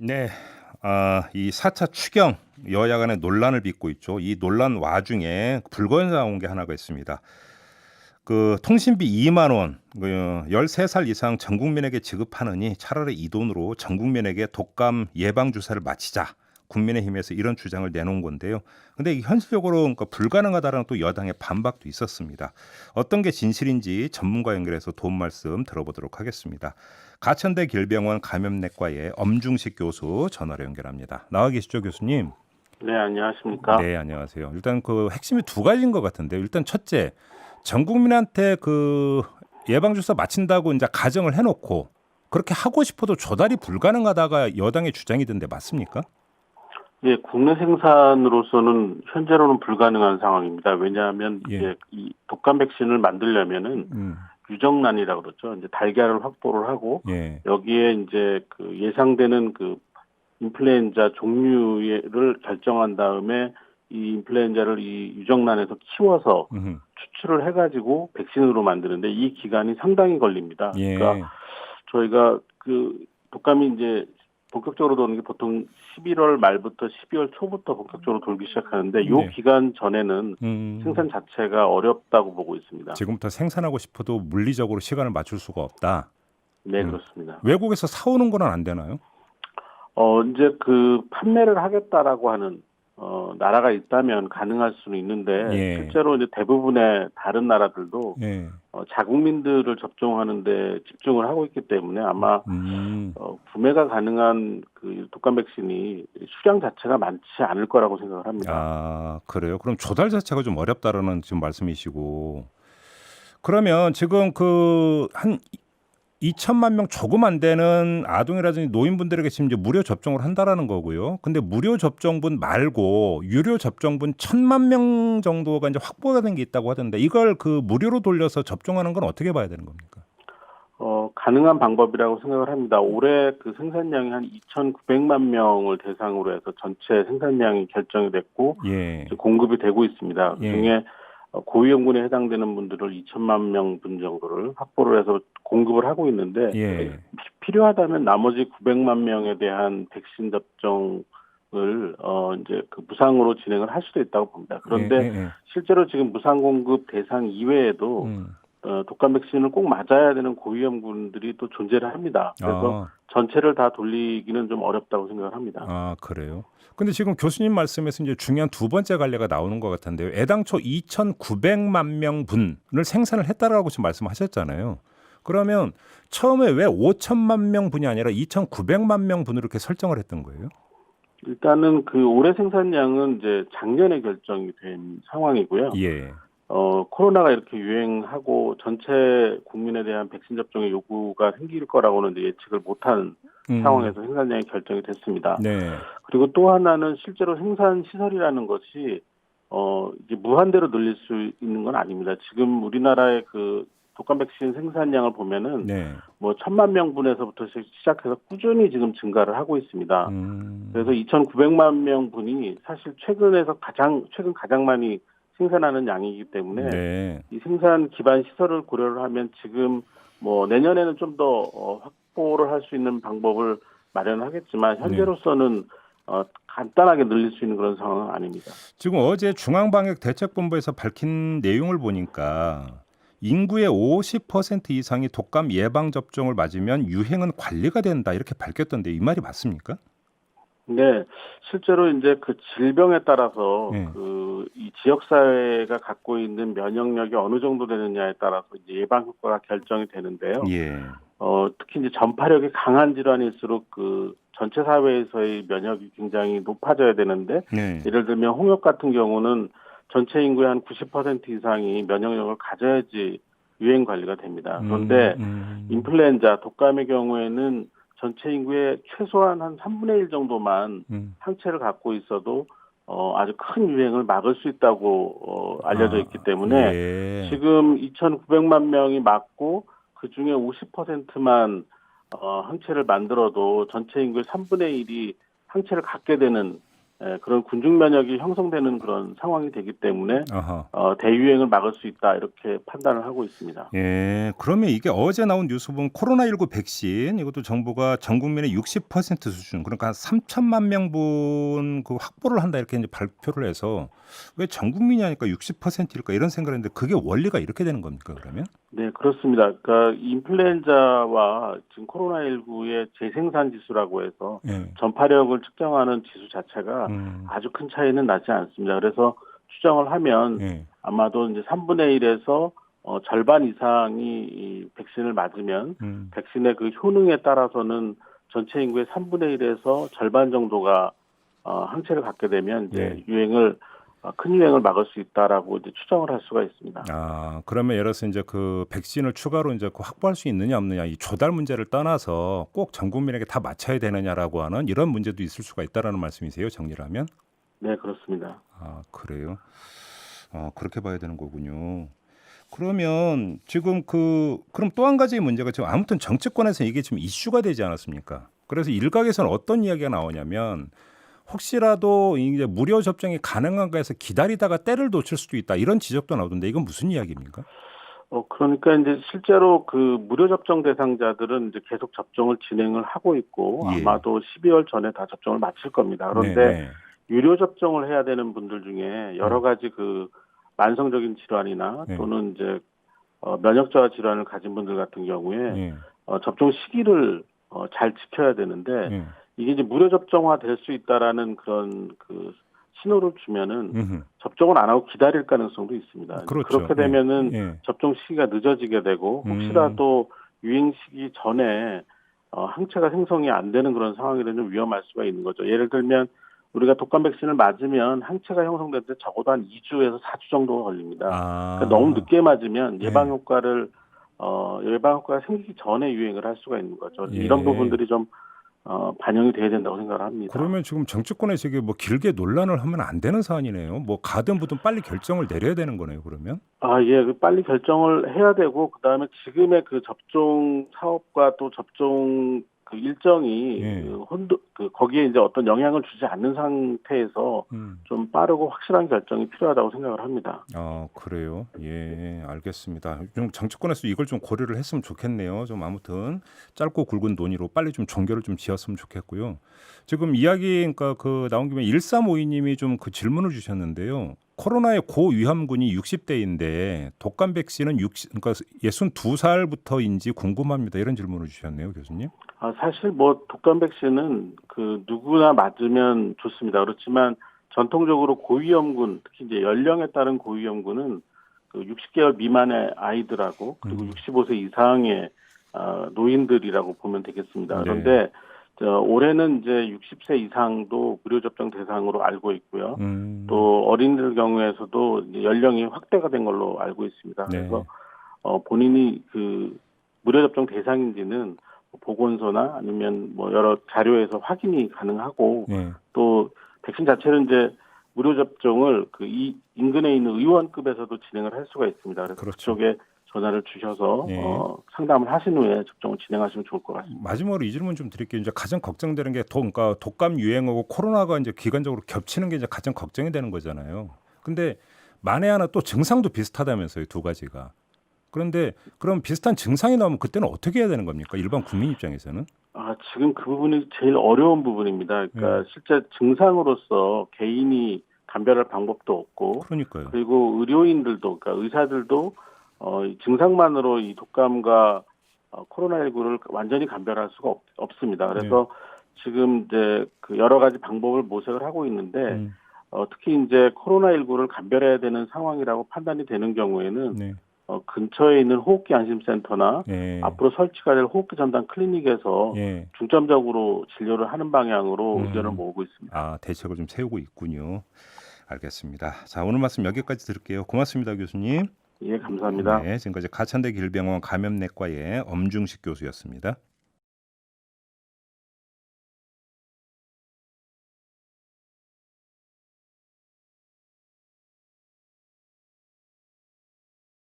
네, 이 4차 추경 여야 간의 논란을 빚고 있죠. 이 논란 와중에 불거져 나온 게 하나가 있습니다. 그 통신비 2만 원, 13살 이상 전 국민에게 지급하느니 차라리 이 돈으로 전 국민에게 독감 예방 주사를 마치자. 국민의힘에서 이런 주장을 내놓은 건데요. 근데 이게 현실적으로 그러니까 불가능하다라는 또 여당의 반박도 있었습니다. 어떤 게 진실인지 전문가 연결해서 도움 말씀 들어보도록 하겠습니다. 가천대 길병원 감염내과의 엄중식 교수 전화로 연결합니다. 나와 계시죠, 교수님? 네, 안녕하십니까. 네, 안녕하세요. 일단 그 핵심이 두 가지인 것 같은데요. 일단 첫째, 전 국민한테 그 예방주사 맞힌다고 이제 가정을 해놓고 그렇게 하고 싶어도 조달이 불가능하다가 여당의 주장이던데 맞습니까? 예, 국내 생산으로서는 현재로는 불가능한 상황입니다. 왜냐하면 예. 이제 이 독감 백신을 만들려면은 유정란이라고 그러죠. 이제 달걀을 확보를 하고 예. 여기에 이제 그 예상되는 그 인플루엔자 종류를 결정한 다음에 이 인플루엔자를 이 유정란에서 키워서 추출을 해가지고 백신으로 만드는데 이 기간이 상당히 걸립니다. 예. 그러니까 저희가 그 독감이 이제 본격적으로 도는 게 보통 11월 말부터 12월 초부터 본격적으로 돌기 시작하는데 이 네. 기간 전에는 생산 자체가 어렵다고 보고 있습니다. 지금부터 생산하고 싶어도 물리적으로 시간을 맞출 수가 없다. 네, 그렇습니다. 외국에서 사오는 건 안 되나요? 이제 그 판매를 하겠다라고 하는 나라가 있다면 가능할 수는 있는데 예. 실제로 이제 대부분의 다른 나라들도 예. 자국민들을 접종하는데 집중을 하고 있기 때문에 아마 구매가 가능한 그 독감 백신이 수량 자체가 많지 않을 거라고 생각을 합니다. 아, 그래요? 그럼 조달 자체가 좀 어렵다라는 지금 말씀이시고. 그러면 지금 그 한 2천만 명 조금 안 되는 아동이라든지 노인분들에게 지금 이제 무료 접종을 한다라는 거고요. 근데 무료 접종분 말고 유료 접종분 1,000만 명 정도가 이제 확보가 된 게 있다고 하던데 이걸 그 무료로 돌려서 접종하는 건 어떻게 봐야 되는 겁니까? 가능한 방법이라고 생각을 합니다. 올해 그 생산량이 한 2,900만 명을 대상으로 해서 전체 생산량이 결정이 됐고 예. 공급이 되고 있습니다. 예. 그중에 고위험군에 해당되는 분들을 2천만 명 분 정도를 확보를 해서 공급을 하고 있는데 예. 필요하다면 나머지 900만 명에 대한 백신 접종을 이제 그 무상으로 진행을 할 수도 있다고 봅니다. 그런데 실제로 지금 무상 공급 대상 이외에도 독감 백신을 꼭 맞아야 되는 고위험군들이 또 존재를 합니다. 그래서 전체를 다 돌리기는 좀 어렵다고 생각을 합니다. 아, 그래요? 근데 지금 교수님 말씀에서 이제 중요한 두 번째 관례가 나오는 것 같은데요. 애당초 2,900만 명 분을 생산을 했다라고 지금 말씀하셨잖아요. 그러면 처음에 왜 5천만 명 분이 아니라 2,900만 명 분으로 이렇게 설정을 했던 거예요? 일단은 그 올해 생산량은 이제 작년에 결정이 된 상황이고요. 예. 코로나가 이렇게 유행하고 전체 국민에 대한 백신 접종의 요구가 생길 거라고는 이제 예측을 못한 상황에서 생산량이 결정이 됐습니다. 네. 그리고 또 하나는 실제로 생산 시설이라는 것이 이제 무한대로 늘릴 수 있는 건 아닙니다. 지금 우리나라의 그 독감 백신 생산량을 보면은 뭐 1,000만 명분에서부터 시작해서 꾸준히 지금 증가를 하고 있습니다. 그래서 2,900만 명분이 사실 최근 가장 많이 생산하는 양이기 때문에 이 생산 기반 시설을 고려를 하면 지금 뭐 내년에는 좀 더 확보를 할 수 있는 방법을 마련하겠지만 현재로서는 간단하게 늘릴 수 있는 그런 상황은 아닙니다. 지금 어제 중앙방역대책본부에서 밝힌 내용을 보니까 인구의 50% 이상이 독감 예방 접종을 맞으면 유행은 관리가 된다 이렇게 밝혔던데 이 말이 맞습니까? 네, 실제로 이제 그 질병에 따라서 이 지역 사회가 갖고 있는 면역력이 어느 정도 되느냐에 따라서 이제 예방 효과가 결정이 되는데요. 특히 이제 전파력이 강한 질환일수록 그 전체 사회에서의 면역이 굉장히 높아져야 되는데 예를 들면 홍역 같은 경우는 전체 인구의 한 90% 이상이 면역력을 가져야지 유행 관리가 됩니다. 그런데 인플루엔자, 독감의 경우에는 전체 인구의 최소한 한 3분의 1 정도만 항체를 갖고 있어도 아주 큰 유행을 막을 수 있다고 알려져 있기 때문에 지금 2,900만 명이 맞고 그중에 50%만 항체를 만들어도 전체 인구의 3분의 1이 항체를 갖게 되는 그런 군중 면역이 형성되는 그런 상황이 되기 때문에 아하. 대유행을 막을 수 있다 이렇게 판단을 하고 있습니다. 예, 그러면 이게 어제 나온 뉴스 보면 코로나19 백신 이것도 정부가 전 국민의 60% 수준 그러니까 한 3천만 명분 그 확보를 한다 이렇게 이제 발표를 해서 왜 전 국민이 하니까 60%일까 이런 생각을 했는데 그게 원리가 이렇게 되는 겁니까 그러면? 네, 그렇습니다. 그러니까 인플루엔자와 지금 코로나19의 재생산 지수라고 해서 예. 전파력을 측정하는 지수 자체가 아주 큰 차이는 나지 않습니다. 그래서 추정을 하면 예. 아마도 이제 3분의 1에서 절반 이상이 이 백신을 맞으면 백신의 그 효능에 따라서는 전체 인구의 3분의 1에서 절반 정도가 항체를 갖게 되면 이제 큰 유행을 막을 수 있다라고 이제 추정을 할 수가 있습니다. 아, 그러면 예를 들어서 이제 그 백신을 추가로 이제 그 확보할 수 있느냐 없느냐 이 조달 문제를 떠나서 꼭 전 국민에게 다 맞춰야 되느냐라고 하는 이런 문제도 있을 수가 있다라는 말씀이세요, 정리를 하면? 네, 그렇습니다. 아, 그래요? 그렇게 봐야 되는 거군요. 그러면 지금 그럼 또 한 가지 문제가 지금 아무튼 정치권에서 이게 지금 이슈가 되지 않았습니까? 그래서 일각에서는 어떤 이야기가 나오냐면 혹시라도 이제 무료 접종이 가능한가 해서 기다리다가 때를 놓칠 수도 있다 이런 지적도 나오던데 이건 무슨 이야기입니까? 그러니까 이제 실제로 그 무료 접종 대상자들은 이제 계속 접종을 진행을 하고 있고 예. 아마도 12월 전에 다 접종을 마칠 겁니다. 그런데 네네. 유료 접종을 해야 되는 분들 중에 여러 가지 그 만성적인 질환이나 네. 또는 이제 면역 저하 질환을 가진 분들 같은 경우에 예. 접종 시기를 잘 지켜야 되는데 예. 이게 이제 무료 접종화 될 수 있다라는 그런 그 신호를 주면은 음흠. 접종을 안 하고 기다릴 가능성도 있습니다. 그렇죠. 그렇게 되면은 예. 접종 시기가 늦어지게 되고 혹시라도 유행 시기 전에 항체가 생성이 안 되는 그런 상황이 되면 위험할 수가 있는 거죠. 예를 들면 우리가 독감 백신을 맞으면 항체가 형성될 때 적어도 한 2주에서 4주 정도가 걸립니다. 그러니까 너무 늦게 맞으면 예방 효과가 생기기 전에 유행을 할 수가 있는 거죠. 예. 이런 부분들이 좀 반영이 돼야 된다고 생각을 합니다. 그러면 지금 정치권에서 이게 뭐 길게 논란을 하면 안 되는 사안이네요. 뭐 가든 부든 빨리 결정을 내려야 되는 거네요. 그러면? 예, 빨리 결정을 해야 되고 그다음에 지금의 그 접종 사업과 또 접종 그 일정이 거기에 이제 어떤 영향을 주지 않는 상태에서 좀 빠르고 확실한 결정이 필요하다고 생각을 합니다. 그래요. 예, 알겠습니다. 좀 정치권에서 이걸 좀 고려를 했으면 좋겠네요. 좀 아무튼 짧고 굵은 논의로 빨리 좀 종결을 좀 지었으면 좋겠고요. 지금 이야기 그러니까 그 나온 김에 1352님이 좀 그 질문을 주셨는데요. 코로나의 고위험군이 60대인데 독감 백신은 그러니까 62살부터인지 궁금합니다. 이런 질문을 주셨네요, 교수님. 사실 뭐 독감 백신은 그 누구나 맞으면 좋습니다. 그렇지만 전통적으로 고위험군, 특히 이제 연령에 따른 고위험군은 그 60개월 미만의 아이들하고 그리고 65세 이상의 노인들이라고 보면 되겠습니다. 그런데 올해는 이제 60세 이상도 무료 접종 대상으로 알고 있고요. 또 어린이들 경우에서도 이제 연령이 확대가 된 걸로 알고 있습니다. 그래서 본인이 그 무료 접종 대상인지는 보건소나 아니면 뭐 여러 자료에서 확인이 가능하고 또 백신 자체는 이제 무료 접종을 그 인근에 있는 의원급에서도 진행을 할 수가 있습니다. 그래서 그쪽에 전화를 주셔서 상담을 하신 후에 접종을 진행하시면 좋을 것 같습니다. 마지막으로 이 질문 좀 드릴게요. 이제 가장 걱정되는 게 그러니까 독감 유행하고 코로나가 이제 기간적으로 겹치는 게 이제 가장 걱정이 되는 거잖아요. 근데 만에 하나 또 증상도 비슷하다면서요, 두 가지가. 그런데 그럼 비슷한 증상이 나오면 그때는 어떻게 해야 되는 겁니까? 일반 국민 입장에서는? 지금 그 부분이 제일 어려운 부분입니다. 그러니까 실제 증상으로서 개인이 감별할 방법도 없고, 그러니까요. 그리고 의료인들도, 그러니까 의사들도 이 증상만으로 이 독감과 코로나19를 완전히 감별할 수가 없습니다. 그래서 지금 이제 그 여러 가지 방법을 모색을 하고 있는데, 특히 이제 코로나19를 감별해야 되는 상황이라고 판단이 되는 경우에는 근처에 있는 호흡기 안심센터나 앞으로 설치가 될 호흡기 전담 클리닉에서 중점적으로 진료를 하는 방향으로 의견을 모으고 있습니다. 대책을 좀 세우고 있군요. 알겠습니다. 자, 오늘 말씀 여기까지 드릴게요. 고맙습니다, 교수님. 예, 감사합니다. 네, 지금까지 가천대 길병원 감염내과의 엄중식 교수였습니다.